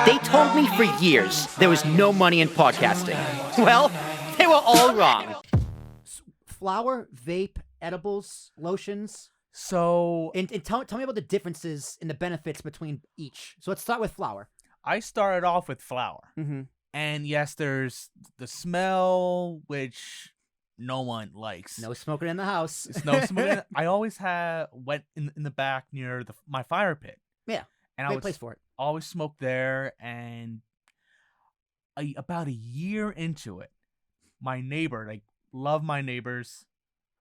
They told me for years there was no money in podcasting. Well, they were all wrong. Flower, vape, edibles, lotions. So And tell me about the differences and the benefits between each. So let's start with flower. I started off with flower. Mm-hmm. And yes, there's the smell, which no one likes. No smoking in the house. It's no smoking. I always went in the back near my fire pit. Yeah, and great I would place for it. always smoke there. And about a year into it, my neighbor, love my neighbors,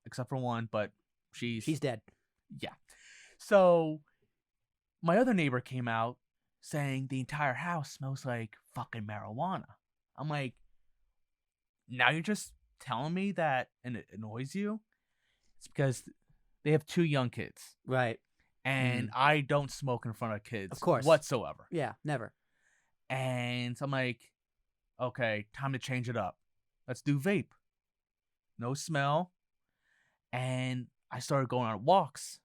except for one, but she's dead. Yeah. So my other neighbor came out saying the entire house smells like fucking marijuana. I'm like, now you're just telling me that and it annoys you? It's because they have 2 young kids. Right. And I don't smoke in front of kids. Of course. Whatsoever. Yeah, never. And I'm like, okay, time to change it up. Let's do vape. No smell. And I started going on walks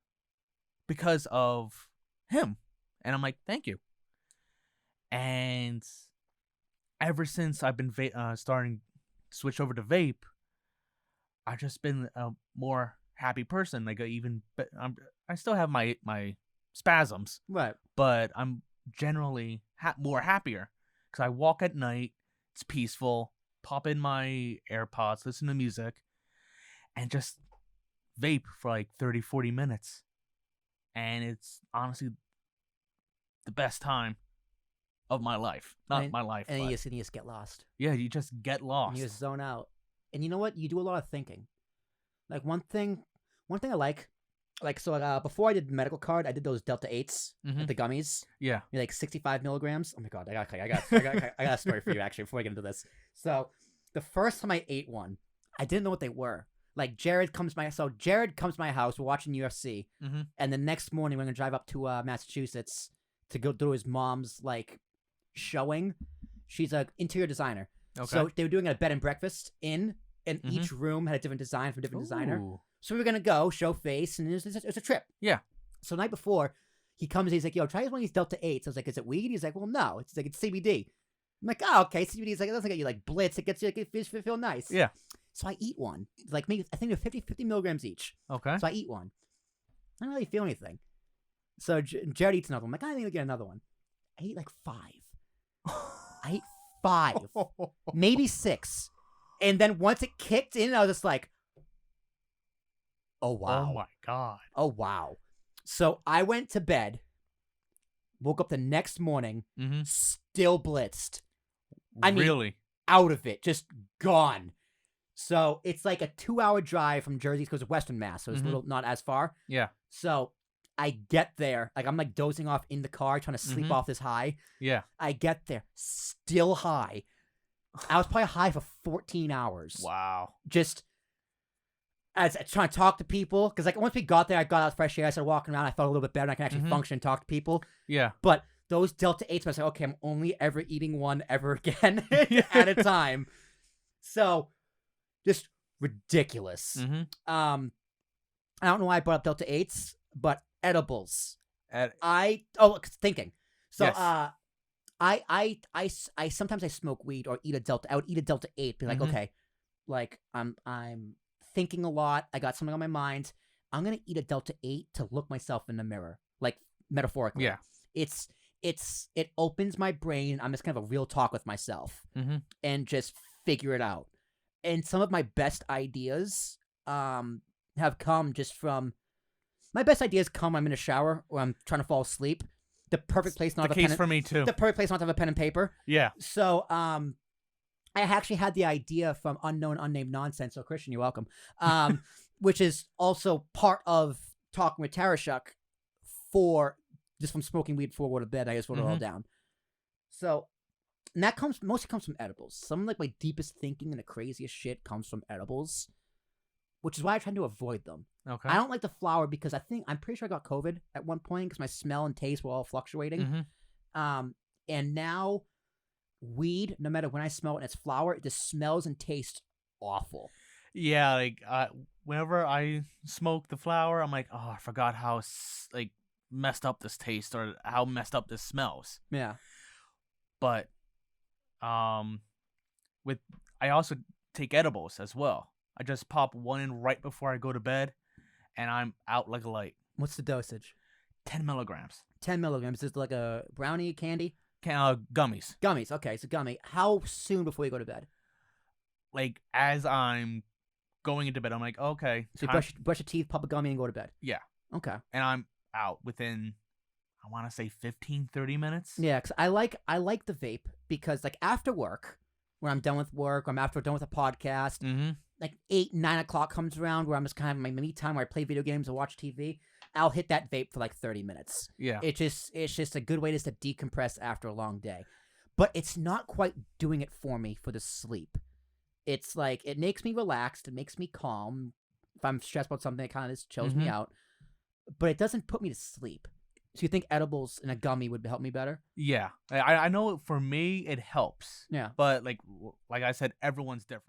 because of him. And I'm like, thank you. And ever since I've been starting to switch over to vape, I've just been a more happy person. I still have my spasms, right? But I'm generally more happier because I walk at night. It's peaceful. Pop in my AirPods, listen to music, and just vape for 30, 40 minutes. And it's honestly the best time of my life. My life. And you just get lost. Yeah, you just get lost. And you just zone out. And you know what? You do a lot of thinking. One thing I like so before I did medical card, I did those Delta 8s, the gummies. Yeah. 65 milligrams. Oh my God, I got a story for you actually before I get into this. So the first time I ate one, I didn't know what they were. Jared comes to my house, we're watching UFC, and the next morning we're gonna drive up to Massachusetts to go do his mom's showing. She's an interior designer. Okay. So they were doing a bed and breakfast and each room had a different design from a different designer. So we were gonna go show face, and it was a trip. Yeah. So the night before, he comes, he's like, "Yo, try one of these Delta 8s." I was like, "Is it weed?" He's like, "Well, no, it's CBD." I'm like, "Oh, okay, CBD is it doesn't get you blitz. It gets you it feel nice." Yeah. So I eat one, maybe I think they're 50 milligrams each. Okay. So I eat one. I don't really feel anything. So Jared eats another one. I'm like, I need to get another one. I ate 5. I ate 5, maybe 6, and then once it kicked in, I was just like, "Oh wow! Oh my God! Oh wow!" So I went to bed, woke up the next morning, still blitzed. I mean, really out of it, just gone. So it's a 2-hour drive from Jersey because of Western Mass, so it's a little not as far. Yeah. So I get there, I'm dozing off in the car, trying to sleep off this high. Yeah. I get there, still high. I was probably high for 14 hours. Wow. Just as trying to talk to people, because once we got there, I got out fresh air, I started walking around, I felt a little bit better, and I can actually function and talk to people. Yeah. But those Delta 8s, I was like, okay, I'm only ever eating one ever again at a time. So just ridiculous. I don't know why I brought up Delta 8s, but edibles. Thinking. So yes. I sometimes I smoke weed or eat a Delta. I would eat a Delta 8, be like, okay, I'm thinking a lot. I got something on my mind. I'm gonna eat a Delta 8 to look myself in the mirror, metaphorically. Yeah. It opens my brain. I'm just kind of a real talk with myself and just figure it out. And some of my best ideas have come just from my best ideas come. I'm in a shower or I'm trying to fall asleep. The perfect place not to have a pen. For me too. The perfect place not to have a pen and paper. Yeah. So I actually had the idea from unknown, unnamed nonsense. So Christian, you're welcome. Which is also part of talking with Tarashuk for just from smoking weed before I go to bed. I just wrote it all down. So, and that mostly comes from edibles. Some of my deepest thinking and the craziest shit comes from edibles, which is why I try to avoid them. Okay. I don't like the flower because I'm pretty sure I got COVID at one point because my smell and taste were all fluctuating. And now weed, no matter when I smell it and it's flower, it just smells and tastes awful. Yeah, whenever I smoke the flower, I'm like, oh, I forgot how messed up this tastes or how messed up this smells. Yeah. But with I also take edibles as well. I just pop one in right before I go to bed, and I'm out like a light. What's the dosage? 10 milligrams. 10 milligrams. Is it like a brownie candy? Gummies. Gummies. Okay, so gummy. How soon before you go to bed? Like as I'm going into bed, I'm like, okay. So you brush your teeth, pop a gummy, and go to bed. Yeah. Okay. And I'm out within, I want to say 15, 30 minutes. Yeah, because I like the vape because like after work, when I'm done with work, or I'm done with a podcast, Mm-hmm. like 8, 9 o'clock comes around where I'm just kind of my me time where I play video games or watch TV. I'll hit that vape for like 30 minutes. Yeah. It's just a good way just to decompress after a long day. But it's not quite doing it for me for the sleep. It's like it makes me relaxed, it makes me calm. If I'm stressed about something, it kind of just chills me out. But it doesn't put me to sleep. So you think edibles and a gummy would help me better? Yeah. I know for me it helps. Yeah. But like I said, everyone's different.